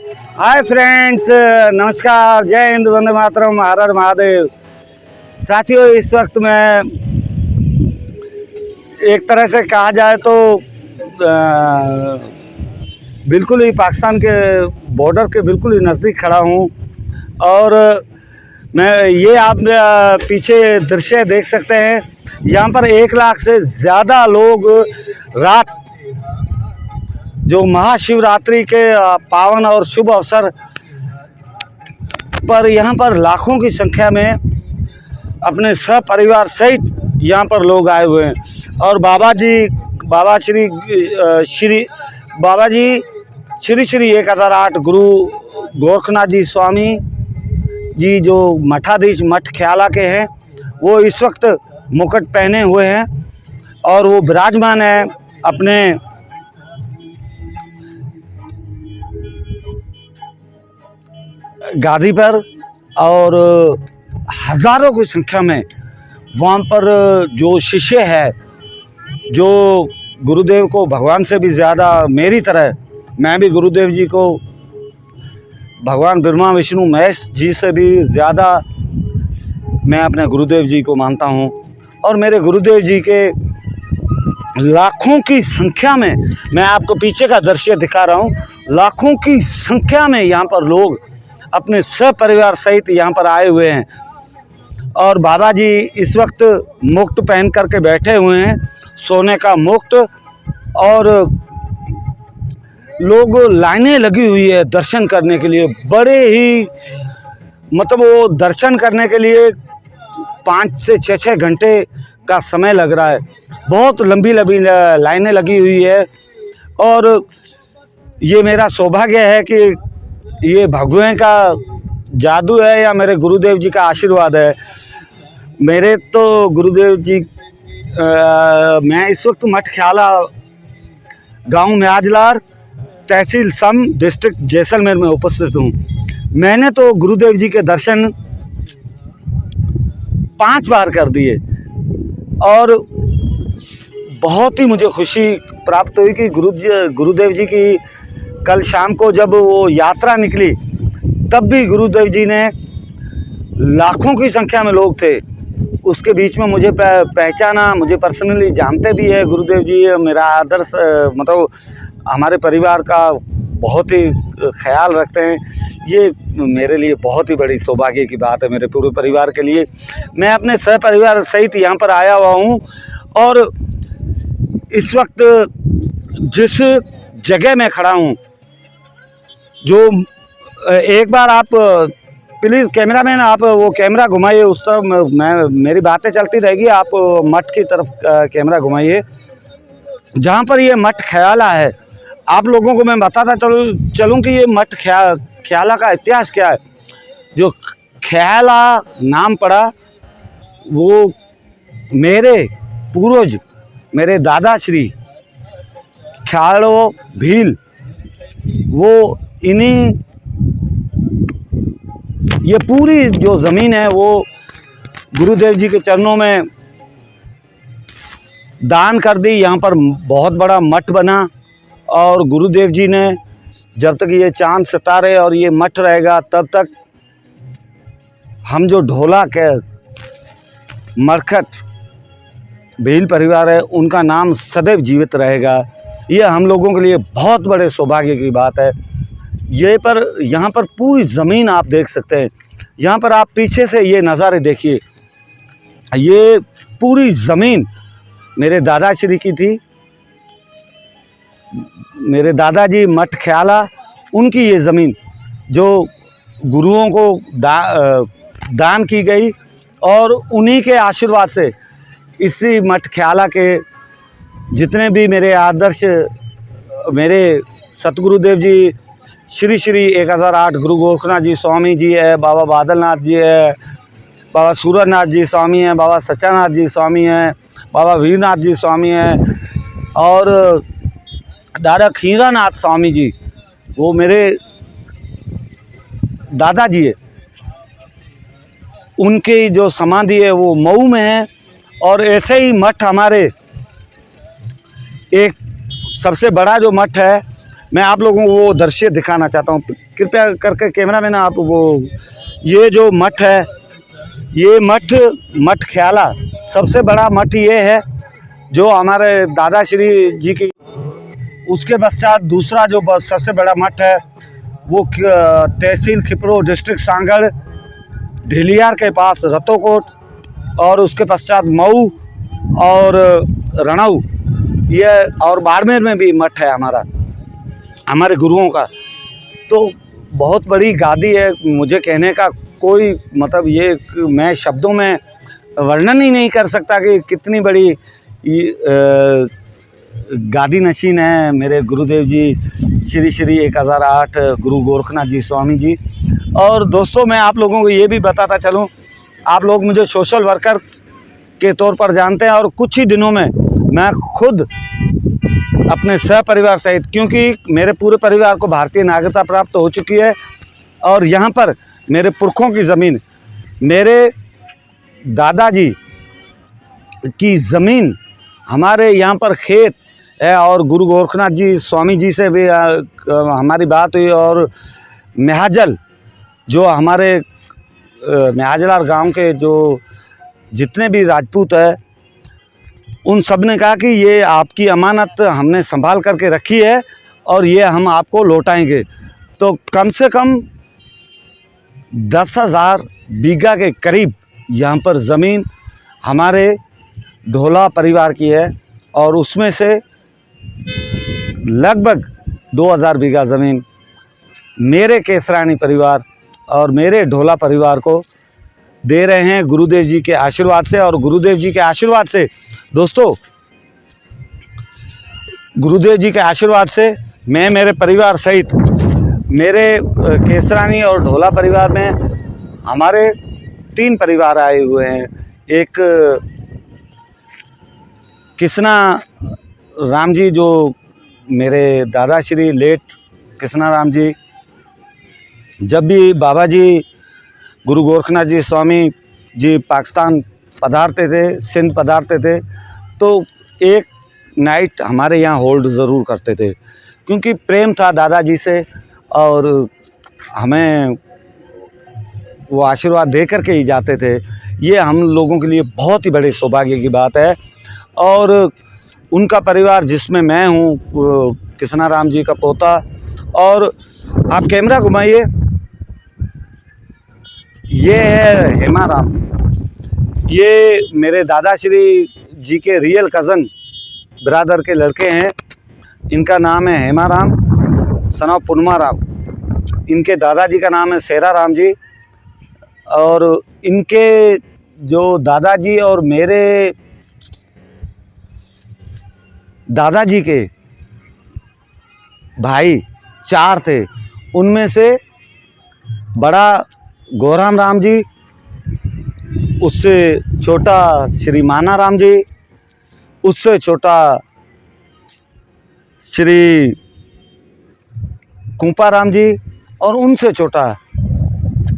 Hi friends, नमस्कार, जय हिंद, वंदे मातरम, हर हर महादेव। साथियों, इस वक्त मैं एक तरह से कहा जाए तो बिल्कुल ही पाकिस्तान के बॉर्डर के बिल्कुल ही नज़दीक खड़ा हूँ। और मैं ये आप पीछे दृश्य देख सकते हैं। यहाँ पर 1 लाख से ज़्यादा लोग रात जो महाशिवरात्रि के पावन और शुभ अवसर पर यहाँ पर लाखों की संख्या में अपने सपरिवार सहित यहाँ पर लोग आए हुए हैं। और बाबा श्री 1008 गुरु गोरखनाथ जी स्वामी जी जो मठाधीश मठ ख्याला के हैं, वो इस वक्त मुकुट पहने हुए हैं और वो विराजमान है अपने गादी पर। और हज़ारों की संख्या में वहाँ पर जो शिष्य है, जो गुरुदेव को भगवान से भी ज़्यादा, मेरी तरह मैं भी गुरुदेव जी को भगवान ब्रह्मा विष्णु महेश जी से भी ज़्यादा मैं अपने गुरुदेव जी को मानता हूँ। और मेरे गुरुदेव जी के लाखों की संख्या में, मैं आपको पीछे का दृश्य दिखा रहा हूँ, लाखों की संख्या में यहाँ पर लोग अपने सपरिवार सहित यहाँ पर आए हुए हैं। और बाबा जी इस वक्त मुकुट पहन करके बैठे हुए हैं, सोने का मुकुट। और लोग लाइनें लगी हुई है दर्शन करने के लिए, बड़े ही मतलब वो दर्शन करने के लिए 5 से 6 घंटे का समय लग रहा है। बहुत लंबी लंबी लाइनें लगी हुई है। और ये मेरा सौभाग्य है कि ये भगवान का जादू है या मेरे गुरुदेव जी का आशीर्वाद है। मेरे तो गुरुदेव जी मैं इस वक्त मठ ख्याला गांव म्याजलार, तहसील सम, डिस्ट्रिक्ट जैसलमेर में उपस्थित हूँ। मैंने तो गुरुदेव जी के दर्शन 5 बार कर दिए और बहुत ही मुझे खुशी प्राप्त हुई कि गुरुदेव जी की कल शाम को जब वो यात्रा निकली, तब भी गुरुदेव जी ने, लाखों की संख्या में लोग थे, उसके बीच में मुझे पहचाना, मुझे पर्सनली जानते भी है गुरुदेव जी। मेरा आदर्श मतलब हमारे परिवार का बहुत ही ख्याल रखते हैं। ये मेरे लिए बहुत ही बड़ी सौभाग्य की बात है, मेरे पूरे परिवार के लिए। मैं अपने सहपरिवार सहित यहाँ पर आया हुआ हूँ। और इस वक्त जिस जगह में खड़ा हूँ, जो एक बार आप प्लीज़ कैमरामैन, आप वो कैमरा घुमाइए उस तरफ, मैं मेरी बातें चलती रहेगी, आप मठ की तरफ कैमरा घुमाइए जहाँ पर ये मठ ख्याला है। आप लोगों को मैं बताता चलूँ कि ये मठ ख्याला का इतिहास क्या है। जो ख्याला नाम पड़ा, वो मेरे पूर्वज, मेरे दादा श्री ख्यालो भील, वो इन्हीं, ये पूरी जो ज़मीन है वो गुरुदेव जी के चरणों में दान कर दी। यहाँ पर बहुत बड़ा मठ बना और गुरुदेव जी ने, जब तक ये चांद सितारे और ये मठ रहेगा, तब तक हम जो ढोला के मरकट भील परिवार है, उनका नाम सदैव जीवित रहेगा। ये हम लोगों के लिए बहुत बड़े सौभाग्य की बात है। यहाँ पर पूरी ज़मीन आप देख सकते हैं। यहाँ पर आप पीछे से ये नज़ारे देखिए, ये पूरी ज़मीन मेरे दादाश्री की थी। मेरे दादाजी मठ ख्याला, उनकी ये ज़मीन जो गुरुओं को दान की गई, और उन्हीं के आशीर्वाद से इसी मठ ख्याला के जितने भी मेरे आदर्श, मेरे सतगुरुदेव जी श्री 1008 गुरु गोरखनाथ जी स्वामी जी है, बाबा बादलनाथ जी है, बाबा सूरजनाथ जी स्वामी हैं, बाबा सच्चानाथ जी स्वामी हैं, बाबा वीरनाथ जी स्वामी हैं, और दादा खीरानाथ स्वामी जी, वो मेरे दादाजी है। उनकी जो समाधि है वो मऊ में है। और ऐसे ही मठ हमारे एक सबसे बड़ा जो मठ है, मैं आप लोगों को वो दृश्य दिखाना चाहता हूँ। कृपया करके कैमरामैन आप वो, ये जो मठ है, ये मठ ख्याला सबसे बड़ा मठ ये है जो हमारे दादाश्री जी की। उसके पश्चात दूसरा जो सबसे बड़ा मठ है वो तहसील खिपरो, डिस्ट्रिक्ट सांगड़, ढिलियार के पास रतोकोट, और उसके पश्चात मऊ और रणऊ, ये और बाड़मेर में भी मठ है हमारे गुरुओं का। तो बहुत बड़ी गादी है, मुझे कहने का कोई मतलब ये मैं शब्दों में वर्णन ही नहीं कर सकता कि कितनी बड़ी गादी नशीन है मेरे गुरुदेव जी श्री श्री 1008 गुरु गोरखनाथ जी स्वामी जी। और दोस्तों मैं आप लोगों को ये भी बताता चलूँ, आप लोग मुझे सोशल वर्कर के तौर पर जानते हैं, और कुछ ही दिनों में मैं खुद अपने सहपरिवार सहित, क्योंकि मेरे पूरे परिवार को भारतीय नागरिकता प्राप्त हो चुकी है, और यहाँ पर मेरे पुरखों की ज़मीन, मेरे दादाजी की ज़मीन, हमारे यहाँ पर खेत है, और गुरु गोरखनाथ जी स्वामी जी से भी हमारी बात हुई, और महाजल जो हमारे महाजलार गांव के जो जितने भी राजपूत है, उन सब ने कहा कि ये आपकी अमानत हमने संभाल करके रखी है और ये हम आपको लौटाएंगे। तो कम से कम 10,000 बीघा के करीब यहाँ पर ज़मीन हमारे ढोला परिवार की है, और उसमें से लगभग 2,000 बीघा ज़मीन मेरे केसरानी परिवार और मेरे ढोला परिवार को दे रहे हैं गुरुदेव जी के आशीर्वाद से। और गुरुदेव जी के आशीर्वाद से दोस्तों, गुरुदेव जी के आशीर्वाद से मैं मेरे परिवार सहित, मेरे केसरानी और ढोला परिवार में हमारे 3 परिवार आए हुए हैं। एक कृष्णा राम जी जो मेरे दादाश्री लेट कृष्णा राम जी, जब भी बाबा जी गुरु गोरखनाथ जी स्वामी जी पाकिस्तान पधारते थे, सिंध पधारते थे, तो एक नाइट हमारे यहाँ होल्ड ज़रूर करते थे, क्योंकि प्रेम था दादाजी से, और हमें वो आशीर्वाद दे कर के ही जाते थे। ये हम लोगों के लिए बहुत ही बड़े सौभाग्य की बात है। और उनका परिवार जिसमें मैं हूँ, कृष्णा राम जी का पोता, और आप कैमरा घुमाइए, ये है हेमाराम, ये मेरे दादाश्री जी के रियल कज़न ब्रदर के लड़के हैं। इनका नाम है हेमाराम सन ऑफ पुनमाराम, इनके दादाजी का नाम है शेरा राम जी, और इनके जो दादाजी और मेरे दादाजी के भाई 4 थे, उनमें से बड़ा गोराम राम जी, उससे छोटा श्री माना राम जी, उससे छोटा श्री कुंपा राम जी, और उनसे छोटा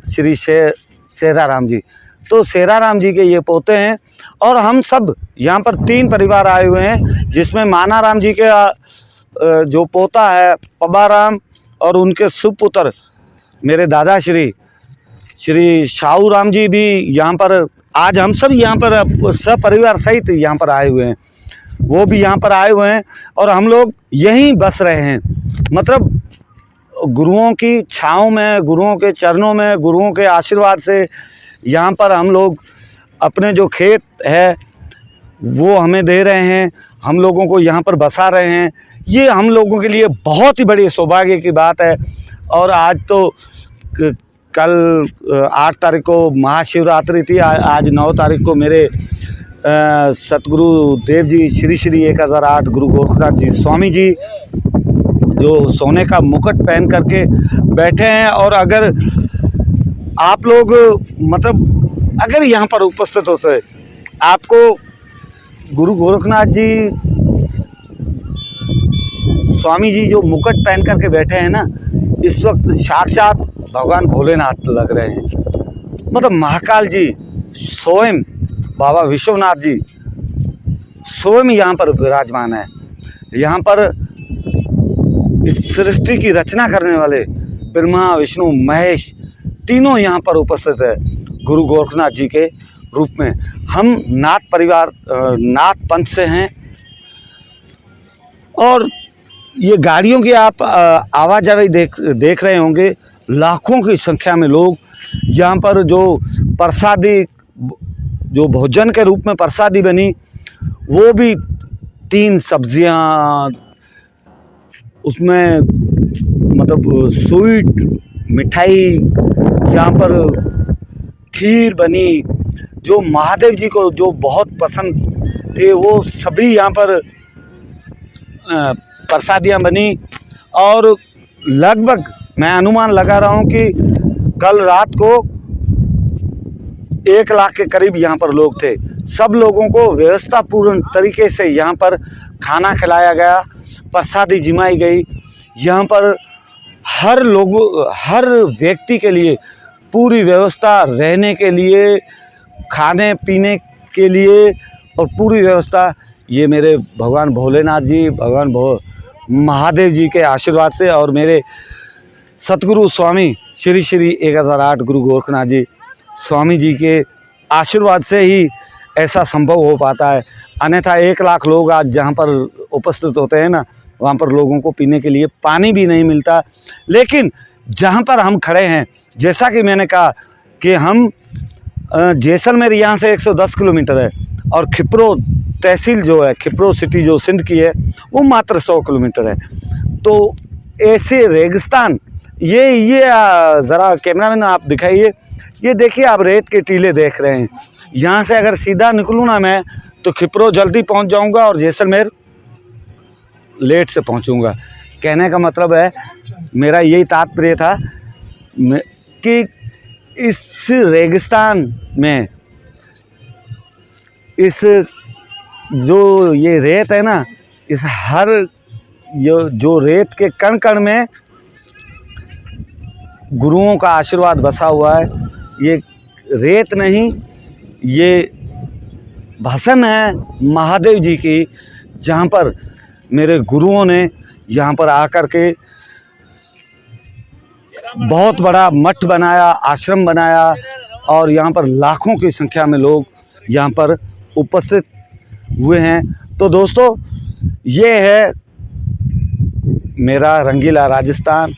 श्री शेरा राम जी। तो शेरा राम जी के ये पोते हैं, और हम सब यहाँ पर 3 परिवार आए हुए हैं, जिसमें माना राम जी के जो पोता है पबा राम, और उनके सुपुत्र मेरे दादाश्री श्री शाहू राम जी भी यहाँ पर, आज हम सब यहाँ पर सब परिवार सहित यहाँ पर आए हुए हैं, वो भी यहाँ पर आए हुए हैं, और हम लोग यहीं बस रहे हैं। मतलब गुरुओं की छाँव में, गुरुओं के चरणों में, गुरुओं के आशीर्वाद से यहाँ पर हम लोग अपने जो खेत है वो हमें दे रहे हैं, हम लोगों को यहाँ पर बसा रहे हैं। ये हम लोगों के लिए बहुत ही बड़ी सौभाग्य की बात है। और आज तो कल 8 तारीख को महाशिवरात्रि थी, आज 9 तारीख को मेरे सतगुरु देव जी श्री श्री 1008 गुरु गोरखनाथ जी स्वामी जी जो सोने का मुकुट पहन करके बैठे हैं। और अगर आप लोग मतलब अगर यहाँ पर उपस्थित होते, आपको गुरु गोरखनाथ जी स्वामी जी जो मुकुट पहन करके बैठे हैं ना, इस वक्त साक्षात भगवान भोलेनाथ लग रहे हैं। मतलब महाकाल जी स्वयं, बाबा विश्वनाथ जी स्वयं यहाँ पर विराजमान है। यहाँ पर इस सृष्टि की रचना करने वाले ब्रह्मा विष्णु महेश तीनों यहाँ पर उपस्थित है गुरु गोरखनाथ जी के रूप में। हम नाथ परिवार नाथ पंथ से हैं और ये गाड़ियों की आप आवाजाही देख रहे होंगे। लाखों की संख्या में लोग यहाँ पर जो भोजन के रूप में प्रसादी बनी, वो भी 3 सब्जियाँ, उसमें मतलब स्वीट मिठाई, यहाँ पर खीर बनी, जो महादेव जी को जो बहुत पसंद थे वो सभी यहाँ पर प्रसादियाँ बनी। और लगभग मैं अनुमान लगा रहा हूँ कि कल रात को 1 लाख के करीब यहाँ पर लोग थे। सब लोगों को व्यवस्थापूर्ण तरीके से यहाँ पर खाना खिलाया गया, प्रसादी जिमाई गई। यहाँ पर हर व्यक्ति के लिए पूरी व्यवस्था, रहने के लिए, खाने पीने के लिए और पूरी व्यवस्था ये मेरे भगवान भोलेनाथ जी, भगवान महादेव जी के आशीर्वाद से और मेरे सतगुरु स्वामी श्री श्री 1008 गुरु गोरखनाथ जी स्वामी जी के आशीर्वाद से ही ऐसा संभव हो पाता है। अन्यथा 1 लाख लोग आज जहाँ पर उपस्थित होते हैं ना, वहाँ पर लोगों को पीने के लिए पानी भी नहीं मिलता। लेकिन जहाँ पर हम खड़े हैं, जैसा कि मैंने कहा कि हम जैसलमेर यहाँ से 110 किलोमीटर है और खिप्रो तहसील जो है, खिप्रो सिटी जो सिंध की है, वो मात्र 100 किलोमीटर है। तो ऐसे रेगिस्तान, ये ज़रा कैमरामैन आप दिखाइए, ये देखिए आप रेत के टीले देख रहे हैं। यहाँ से अगर सीधा निकलूँ ना मैं, तो खिप्रो जल्दी पहुँच जाऊँगा और जैसलमेर लेट से पहुँचूँगा। कहने का मतलब है, मेरा यही तात्पर्य था कि इस रेगिस्तान में इस जो ये रेत है ना, इस हर जो रेत के कण कण में गुरुओं का आशीर्वाद बसा हुआ है। ये रेत नहीं, ये भसन है महादेव जी की, जहाँ पर मेरे गुरुओं ने यहाँ पर आकर के बहुत बड़ा मठ बनाया, आश्रम बनाया और यहाँ पर लाखों की संख्या में लोग यहाँ पर उपस्थित हुए हैं। तो दोस्तों, ये है मेरा रंगीला राजस्थान।